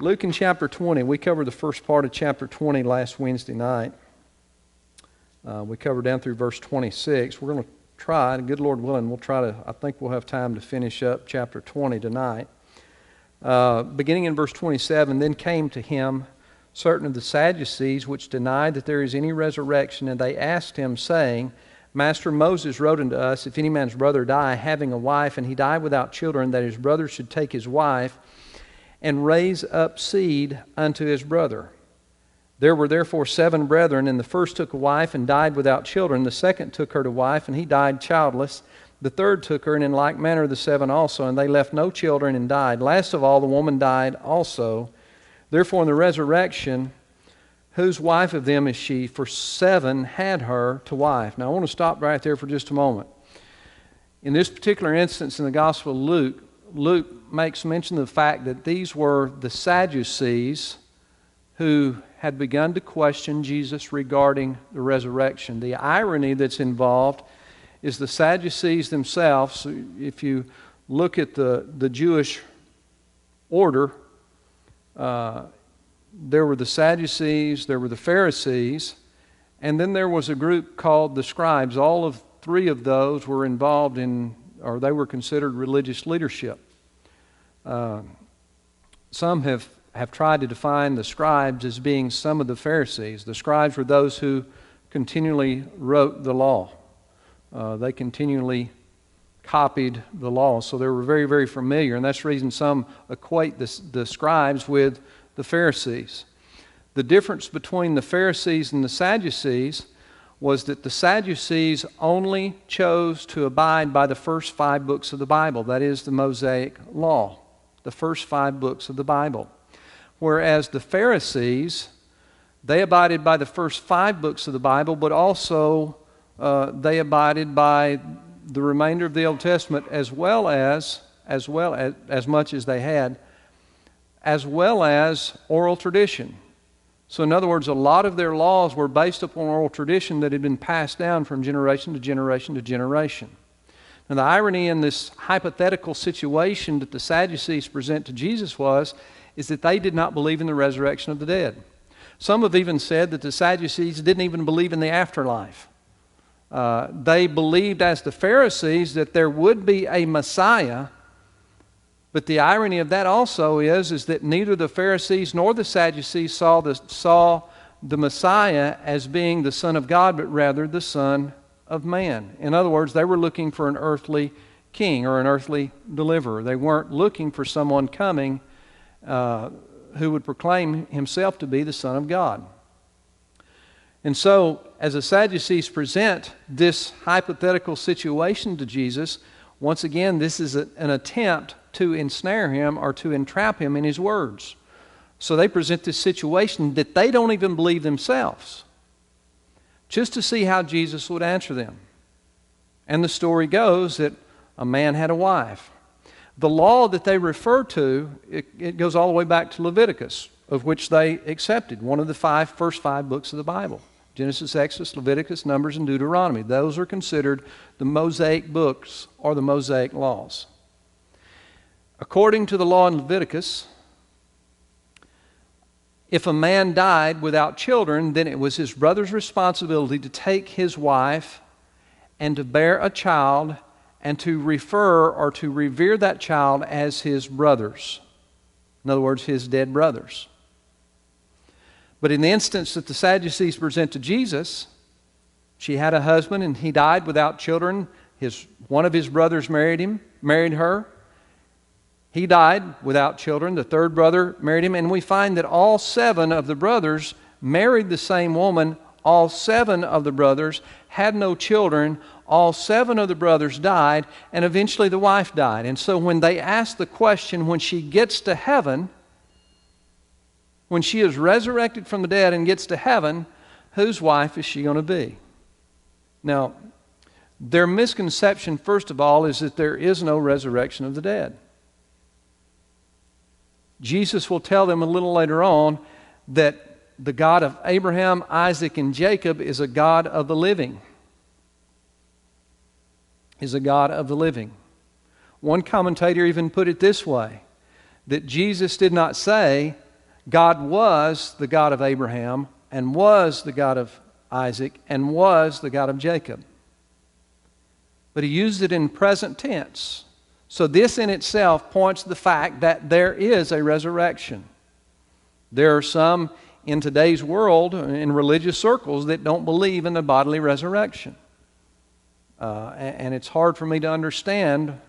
Luke in chapter 20. We covered the first part of chapter 20 last Wednesday night. We covered down through verse 26. We're going to try, and good Lord willing, I think we'll have time to finish up chapter 20 tonight. Beginning in verse 27, then came to him certain of the Sadducees, which denied that there is any resurrection, and they asked him, saying, Master, Moses wrote unto us, if any man's brother die, having a wife, and he die without children, that his brother should take his wife, and raise up seed unto his brother. There were therefore 7 brethren, and the first took a wife, and died without children. The second took her to wife, and he died childless. The third took her, and in like manner the 7 also, and they left no children, and died. Last of all, the woman died also. Therefore in the resurrection, whose wife of them is she? For 7 had her to wife. Now I want to stop right there for just a moment. In this particular instance in the Gospel of Luke makes mention of the fact that these were the Sadducees who had begun to question Jesus regarding the resurrection. The irony that's involved is the Sadducees themselves. If you look at the Jewish order, there were the Sadducees, there were the Pharisees, and then there was a group called the scribes. All of 3 of those were involved in, or they were considered religious leadership. Some have tried to define the scribes as being some of the Pharisees. The scribes were those who continually wrote the law. They continually copied the law, so they were very, very familiar, and that's the reason some equate the scribes with the Pharisees. The difference between the Pharisees and the Sadducees was that the Sadducees only chose to abide by the first 5 books of the Bible, that is the Mosaic Law, the first 5 books of the Bible. Whereas the Pharisees, they abided by the first 5 books of the Bible, but also they abided by the remainder of the Old Testament as much as they had, as well as oral tradition. So in other words, a lot of their laws were based upon oral tradition that had been passed down from generation to generation to generation. Now the irony in this hypothetical situation that the Sadducees present to Jesus is that they did not believe in the resurrection of the dead. Some have even said that the Sadducees didn't even believe in the afterlife. They believed, as the Pharisees, that there would be a Messiah, but the irony of that also is that neither the Pharisees nor the Sadducees saw the Messiah as being the Son of God, but rather the Son of Man. In other words, they were looking for an earthly king or an earthly deliverer. They weren't looking for someone coming who would proclaim himself to be the Son of God. And so, as the Sadducees present this hypothetical situation to Jesus, once again, this is an attempt to ensnare him or to entrap him in his words. So they present this situation that they don't even believe themselves, just to see how Jesus would answer them. And the story goes that a man had a wife. The law that they refer to, it goes all the way back to Leviticus, of which they accepted, one of the first five books of the Bible. Genesis, Exodus, Leviticus, Numbers, and Deuteronomy. Those are considered the Mosaic books or the Mosaic laws. According to the law in Leviticus, if a man died without children, then it was his brother's responsibility to take his wife and to bear a child and to refer or to revere that child as his brothers. In other words, his dead brothers. But in the instance that the Sadducees present to Jesus, she had a husband and he died without children. One of his brothers married her. He died without children. The third brother married him. And we find that all 7 of the brothers married the same woman. All 7 of the brothers had no children. All 7 of the brothers died. And eventually the wife died. And so when they ask the question, when she gets to heaven, when she is resurrected from the dead and gets to heaven, whose wife is she going to be? Now, their misconception, first of all, is that there is no resurrection of the dead. Jesus will tell them a little later on that the God of Abraham, Isaac, and Jacob is a God of the living. Is a God of the living. One commentator even put it this way, that Jesus did not say God was the God of Abraham, and was the God of Isaac, and was the God of Jacob. But he used it in present tense. So this in itself points to the fact that there is a resurrection. There are some in today's world, in religious circles, that don't believe in the bodily resurrection. And it's hard for me to understand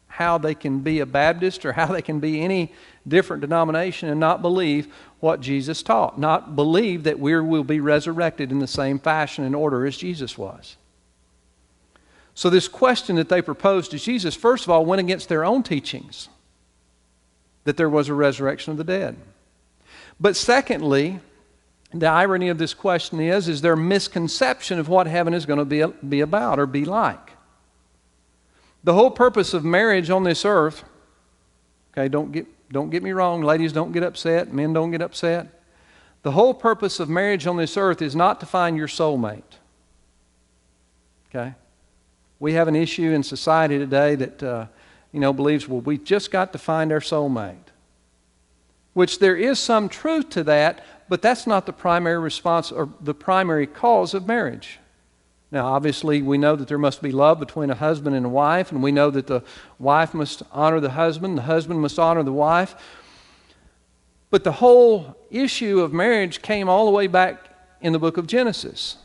how they can be a Baptist or how they can be any different denomination and not believe what Jesus taught, not believe that we will be resurrected in the same fashion and order as Jesus was. So this question that they proposed to Jesus, first of all, went against their own teachings, that there was a resurrection of the dead. But secondly, the irony of this question is their misconception of what heaven is going to be about or be like. The whole purpose of marriage on this earth, okay, don't get me wrong, ladies, don't get upset, men don't get upset. The whole purpose of marriage on this earth is not to find your soulmate. Okay? We have an issue in society today that believes, well, we just got to find our soulmate. Which there is some truth to that, but that's not the primary response or the primary cause of marriage. Now, obviously, we know that there must be love between a husband and a wife, and we know that the wife must honor the husband must honor the wife. But the whole issue of marriage came all the way back in the book of Genesis,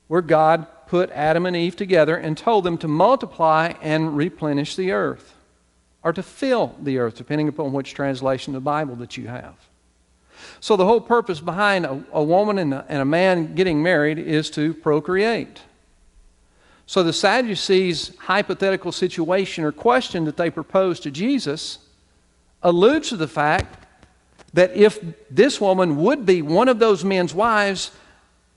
where God put Adam and Eve together and told them to multiply and replenish the earth, or to fill the earth, depending upon which translation of the Bible that you have. So the whole purpose behind a woman and a man getting married is to procreate. So the Sadducees' hypothetical situation or question that they proposed to Jesus alludes to the fact that if this woman would be one of those men's wives,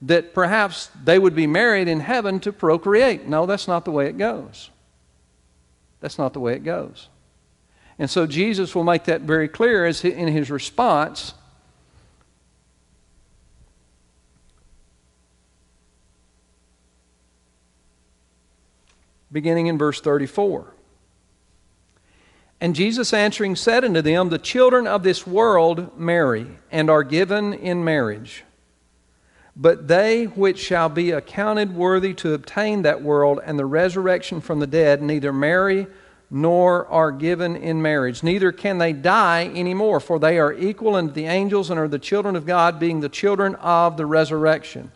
that perhaps they would be married in heaven to procreate. No, that's not the way it goes. That's not the way it goes. And so Jesus will make that very clear as in his response. Beginning in verse 34. And Jesus answering said unto them, the children of this world marry, and are given in marriage. But they which shall be accounted worthy to obtain that world and the resurrection from the dead neither marry nor are given in marriage. Neither can they die any more, for they are equal unto the angels and are the children of God, being the children of the resurrection.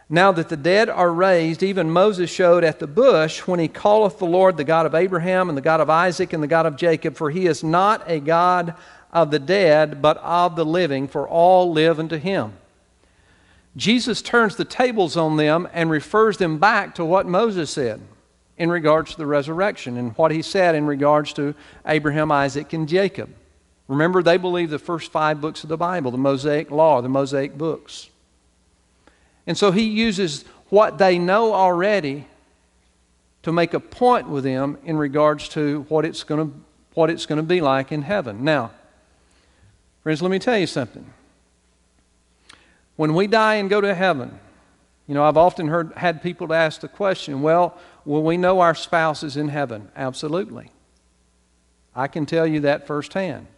Now that the dead are raised, even Moses showed at the bush when he calleth the Lord the God of Abraham and the God of Isaac and the God of Jacob, for he is not a God of the dead, but of the living, for all live unto him. Jesus turns the tables on them and refers them back to what Moses said in regards to the resurrection and what he said in regards to Abraham, Isaac, and Jacob. Remember, they believed the first 5 books of the Bible, the Mosaic Law, the Mosaic books. And so he uses what they know already to make a point with them in regards to what it's going to be like in heaven. Now, friends, let me tell you something. When we die and go to heaven, I've often had people ask the question, well, will we know our spouse is in heaven? Absolutely. I can tell you that firsthand.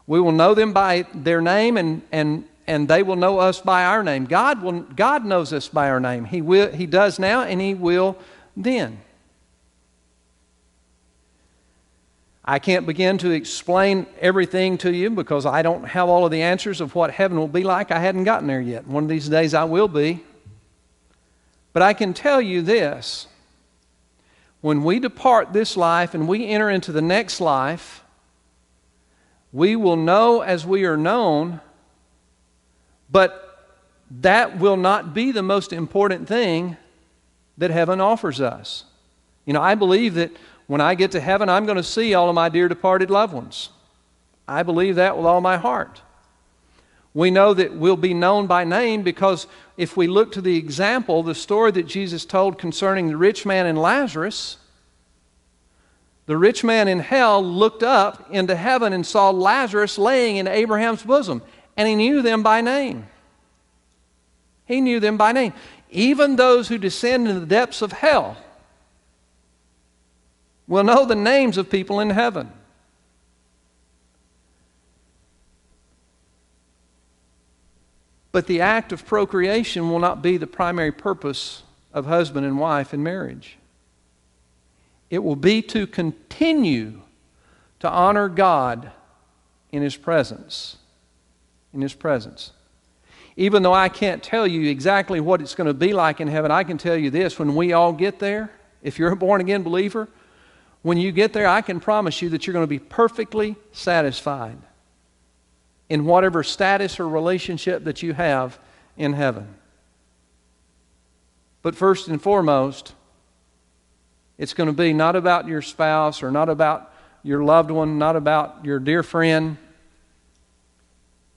We will know them by their name and they will know us by our name. God knows us by our name. He does now and He will then. I can't begin to explain everything to you because I don't have all of the answers of what heaven will be like. I hadn't gotten there yet. One of these days I will be. But I can tell you this. When we depart this life and we enter into the next life, we will know as we are known, but that will not be the most important thing that heaven offers us. I believe that when I get to heaven, I'm going to see all of my dear departed loved ones. I believe that with all my heart. We know that we'll be known by name because if we look to the example, the story that Jesus told concerning the rich man and Lazarus, the rich man in hell looked up into heaven and saw Lazarus laying in Abraham's bosom, and he knew them by name. He knew them by name. Even those who descend into the depths of hell will know the names of people in heaven. But the act of procreation will not be the primary purpose of husband and wife in marriage. It will be to continue to honor God in His presence. In His presence. Even though I can't tell you exactly what it's going to be like in heaven, I can tell you this: when we all get there, if you're a born-again believer, when you get there, I can promise you that you're going to be perfectly satisfied in whatever status or relationship that you have in heaven. But first and foremost, it's going to be not about your spouse or not about your loved one, not about your dear friend.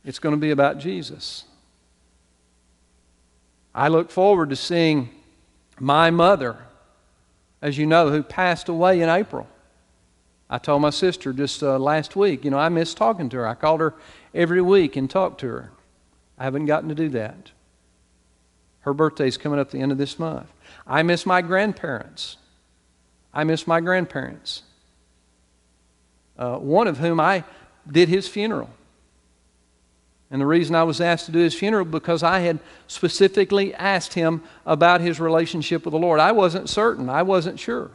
It's going to be about Jesus. I look forward to seeing my mother, as you know, who passed away in April. I told my sister just last week, I miss talking to her. I called her every week and talked to her. I haven't gotten to do that. Her birthday's coming up the end of this month. I miss my grandparents. One of whom I did his funeral. And the reason I was asked to do his funeral because I had specifically asked him about his relationship with the Lord. I wasn't certain. I wasn't sure.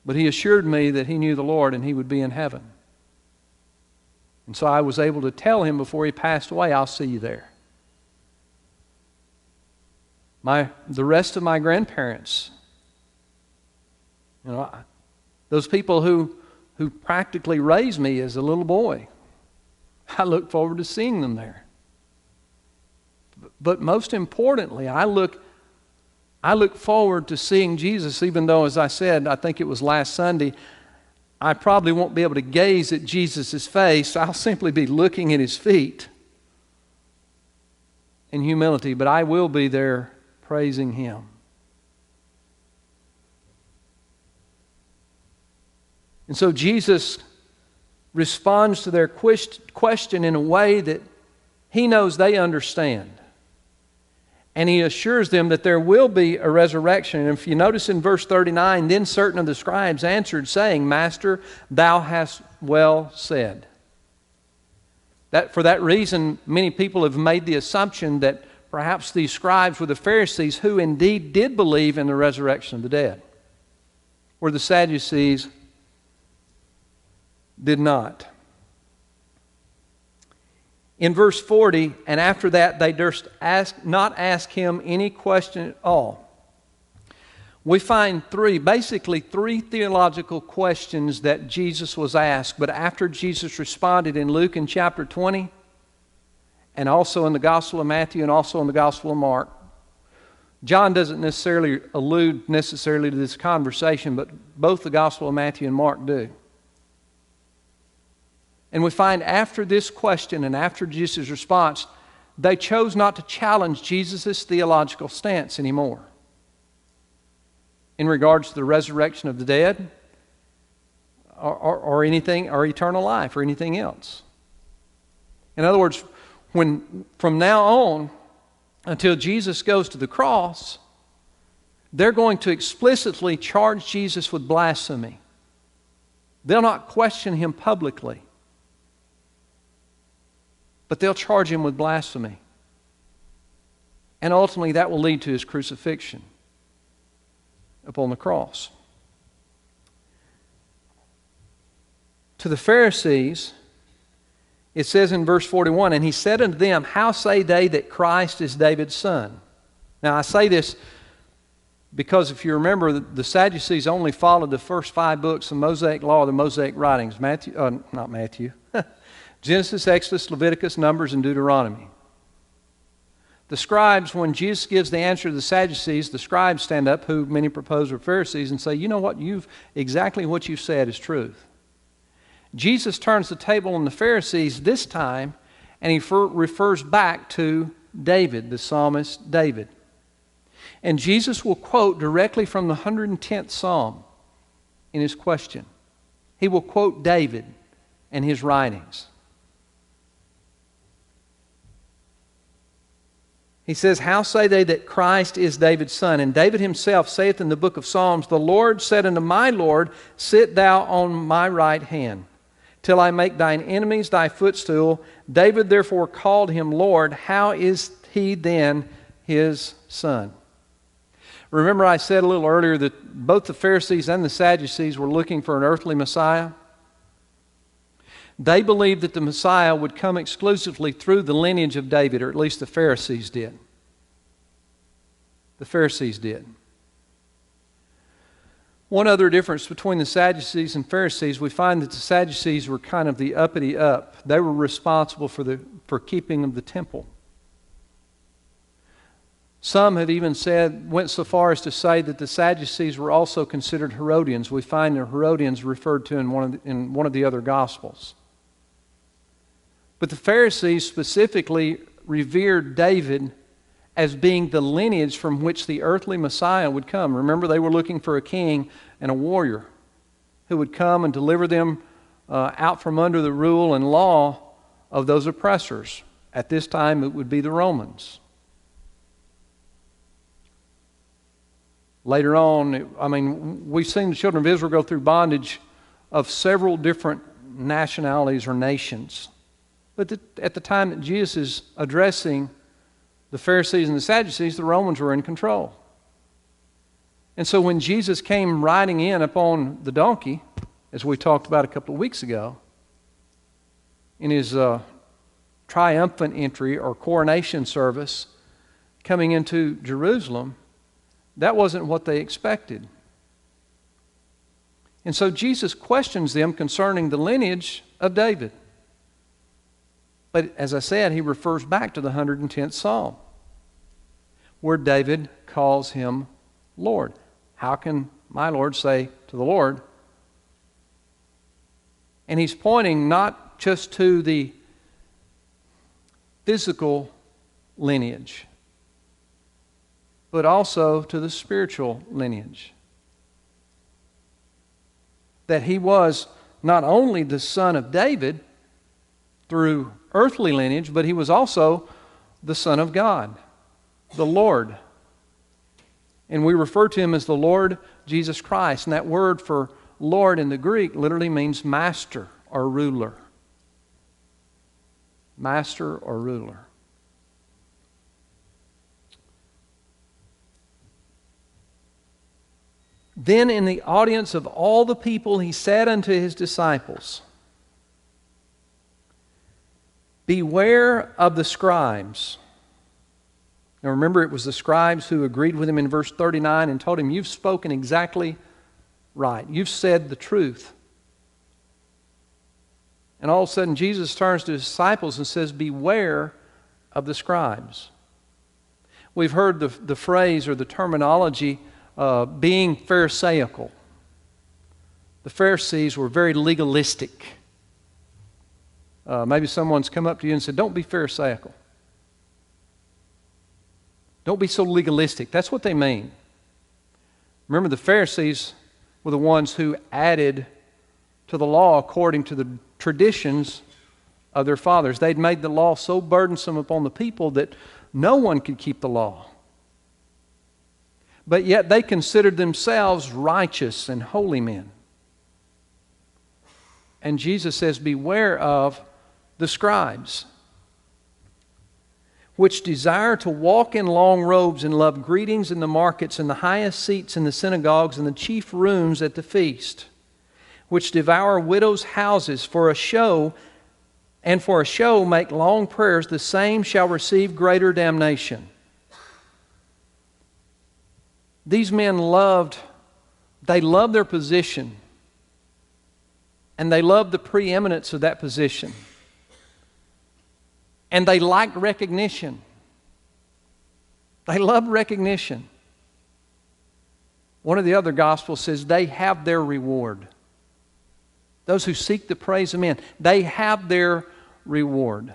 But he assured me that he knew the Lord and he would be in heaven. And so I was able to tell him before he passed away, I'll see you there. The rest of my grandparents, those people who practically raised me as a little boy, I look forward to seeing them there. But most importantly, I look forward to seeing Jesus, even though, as I said, I think it was last Sunday, I probably won't be able to gaze at Jesus' face. I'll simply be looking at His feet in humility, but I will be there praising Him. And so Jesus responds to their question in a way that He knows they understand. And He assures them that there will be a resurrection. And if you notice in verse 39, then certain of the scribes answered, saying, Master, thou hast well said. For that reason, many people have made the assumption that perhaps these scribes were the Pharisees who indeed did believe in the resurrection of the dead, where the Sadducees did not. In verse 40, and after that they durst not ask Him any question at all. We find basically three theological questions that Jesus was asked, but after Jesus responded in Luke in chapter 20, and also in the Gospel of Matthew and also in the Gospel of Mark. John doesn't necessarily allude to this conversation, but both the Gospel of Matthew and Mark do. And we find after this question and after Jesus' response, they chose not to challenge Jesus' theological stance anymore in regards to the resurrection of the dead or anything, or eternal life or anything else. In other words, from now on until Jesus goes to the cross, they're going to explicitly charge Jesus with blasphemy. They'll not question Him publicly, but they'll charge Him with blasphemy. And ultimately that will lead to His crucifixion upon the cross. To the Pharisees, it says in verse 41, and He said unto them, How say they that Christ is David's son? Now I say this because if you remember, the Sadducees only followed the first 5 books of Mosaic law, the Mosaic writings. Genesis, Exodus, Leviticus, Numbers, and Deuteronomy. The scribes, when Jesus gives the answer to the Sadducees, the scribes stand up, who many propose were Pharisees, and say, you know what, exactly what you said is truth. Jesus turns the table on the Pharisees this time, and He refers back to David, the psalmist David. And Jesus will quote directly from the 110th Psalm in His question. He will quote David and his writings. He says, How say they that Christ is David's son? And David himself saith in the book of Psalms, The Lord said unto my Lord, Sit thou on my right hand, till I make thine enemies thy footstool. David therefore called him Lord. How is he then his son? Remember I said a little earlier that both the Pharisees and the Sadducees were looking for an earthly Messiah? They believed that the Messiah would come exclusively through the lineage of David, or at least the Pharisees did. The Pharisees did. One other difference between the Sadducees and Pharisees, we find that the Sadducees were kind of the uppity up. They were responsible for keeping of the temple. Some have even went so far as to say that the Sadducees were also considered Herodians. We find the Herodians referred to in one of the other Gospels. But the Pharisees specifically revered David as being the lineage from which the earthly Messiah would come. Remember, they were looking for a king and a warrior who would come and deliver them out from under the rule and law of those oppressors. At this time, it would be the Romans. Later on, we've seen the children of Israel go through bondage of several different nationalities or nations. But at the time that Jesus is addressing the Pharisees and the Sadducees, the Romans were in control. And so when Jesus came riding in upon the donkey, as we talked about a couple of weeks ago, in his triumphant entry or coronation service coming into Jerusalem, that wasn't what they expected. And so Jesus questions them concerning the lineage of David. But as I said, he refers back to the 110th Psalm, where David calls him Lord. How can my Lord say to the Lord? And he's pointing not just to the physical lineage, but also to the spiritual lineage. That he was not only the son of David through earthly lineage, but he was also the Son of God, the Lord. And we refer to him as the Lord Jesus Christ. And that word for Lord in the Greek literally means master or ruler. Master or ruler. Then in the audience of all the people he said unto his disciples, beware of the scribes. Now remember, it was the scribes who agreed with him in verse 39 and told him, you've spoken exactly right. You've said the truth. And all of a sudden Jesus turns to his disciples and says, beware of the scribes. We've heard the phrase or the terminology being pharisaical. The Pharisees were very legalistic. Maybe someone's come up to you and said, don't be pharisaical. Don't be so legalistic. That's what they mean. Remember, the Pharisees were the ones who added to the law according to the traditions of their fathers. They'd made the law so burdensome upon the people that no one could keep the law. But yet they considered themselves righteous and holy men. And Jesus says, beware of the scribes, which desire to walk in long robes and love greetings in the markets and the highest seats in the synagogues and the chief rooms at the feast, which devour widows' houses for a show, and for a show make long prayers, the same shall receive greater damnation. These men loved their position, and they loved the preeminence of that position. And they liked recognition. They loved recognition. One of the other Gospels says they have their reward. Those who seek the praise of men, they have their reward.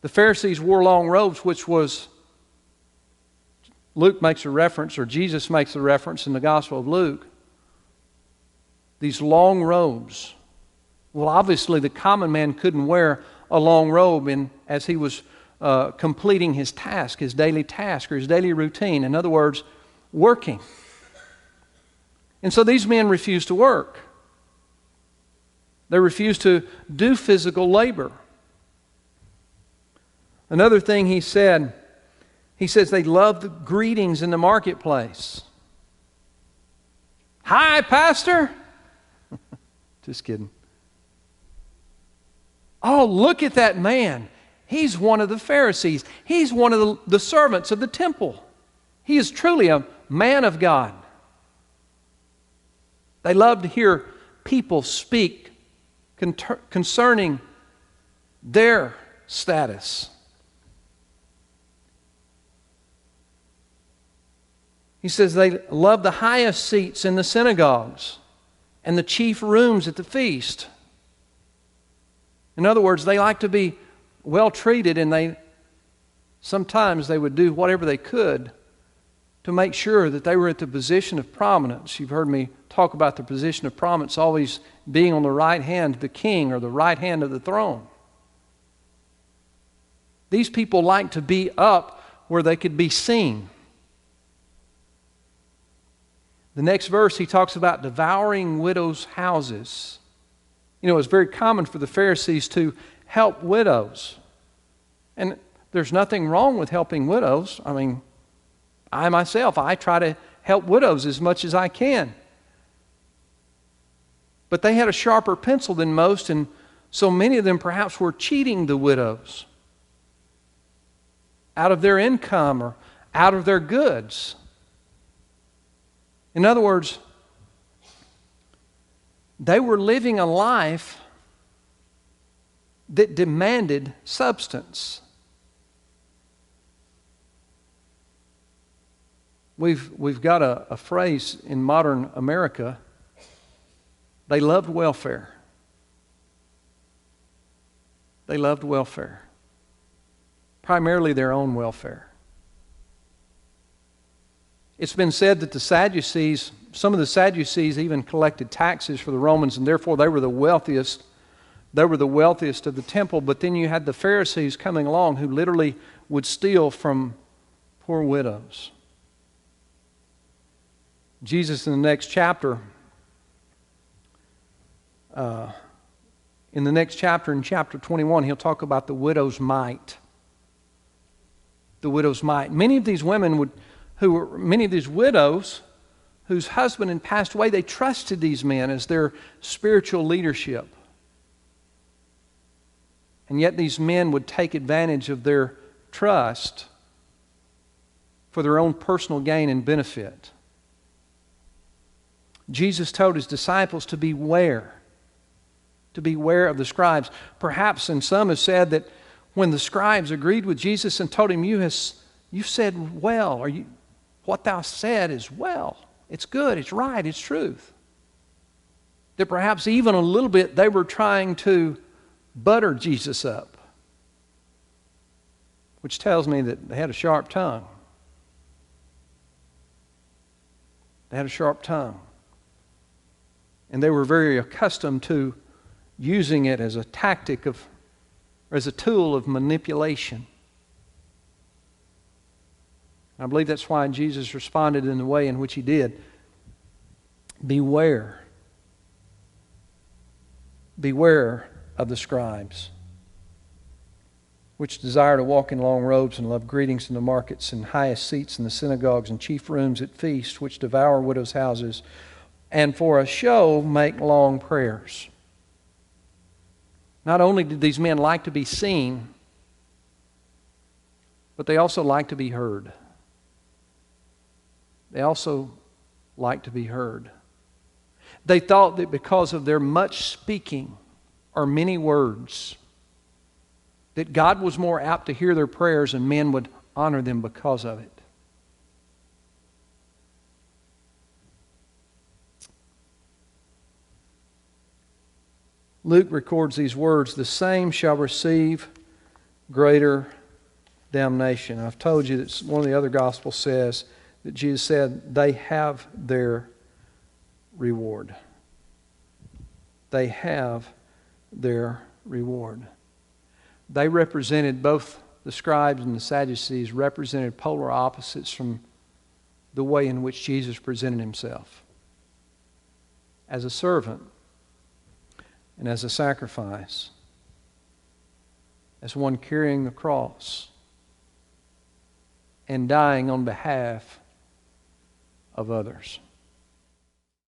The Pharisees wore long robes, which was, Luke makes a reference, or Jesus makes a reference in the Gospel of Luke. These long robes. Well, obviously the common man couldn't wear a long robe as he was completing his task, his daily task, or his daily routine. In other words, working. And so these men refused to work. They refuse to do physical labor. Another thing he says they love the greetings in the marketplace. Hi, Pastor. Just kidding. Oh, look at that man. He's one of the Pharisees. He's one of the servants of the temple. He is truly a man of God. They love to hear people speak concerning their status. He says they love the highest seats in the synagogues and the chief rooms at the feast. In other words, they like to be well treated, and sometimes they would do whatever they could to make sure that they were at the position of prominence. You've heard me talk about the position of prominence always being on the right hand of the king or the right hand of the throne. These people like to be up where they could be seen. The next verse, he talks about devouring widows' houses. You know, it's very common for the Pharisees to help widows. And there's nothing wrong with helping widows. I mean, I myself, I try to help widows as much as I can. But they had a sharper pencil than most, and so many of them perhaps were cheating the widows out of their income or out of their goods. In other words, they were living a life that demanded substance. We've got a phrase in modern America. They loved welfare. They loved welfare. Primarily their own welfare. It's been said that the Sadducees, some of the Sadducees even collected taxes for the Romans, and therefore they were the wealthiest. They were the wealthiest of the temple. But then you had the Pharisees coming along who literally would steal from poor widows. Jesus in the next chapter, in chapter 21, he'll talk about the widow's mite. The widow's mite. Many of these widows whose husband had passed away, they trusted these men as their spiritual leadership. And yet these men would take advantage of their trust for their own personal gain and benefit. Jesus told his disciples to beware of the scribes. Perhaps, and some have said that when the scribes agreed with Jesus and told him, you said well, or what thou said is well, it's good, it's right, it's truth. That perhaps even a little bit they were trying to butter Jesus up, which tells me that they had a sharp tongue. They had a sharp tongue. And they were very accustomed to using it as a tactic or as a tool of manipulation. I believe that's why Jesus responded in the way in which he did. Beware. Beware of the scribes, which desire to walk in long robes and love greetings in the markets and highest seats in the synagogues and chief rooms at feasts, which devour widows' houses, and for a show make long prayers. Not only did these men like to be seen, but they also like to be heard. They also like to be heard. They thought that because of their much speaking or many words, that God was more apt to hear their prayers and men would honor them because of it. Luke records these words, the same shall receive greater damnation. I've told you that one of the other Gospels says that Jesus said they have their reward. They have their reward. They represented, both the scribes and the Sadducees represented polar opposites from the way in which Jesus presented himself. As a servant, and as a sacrifice, as one carrying the cross and dying on behalf of others.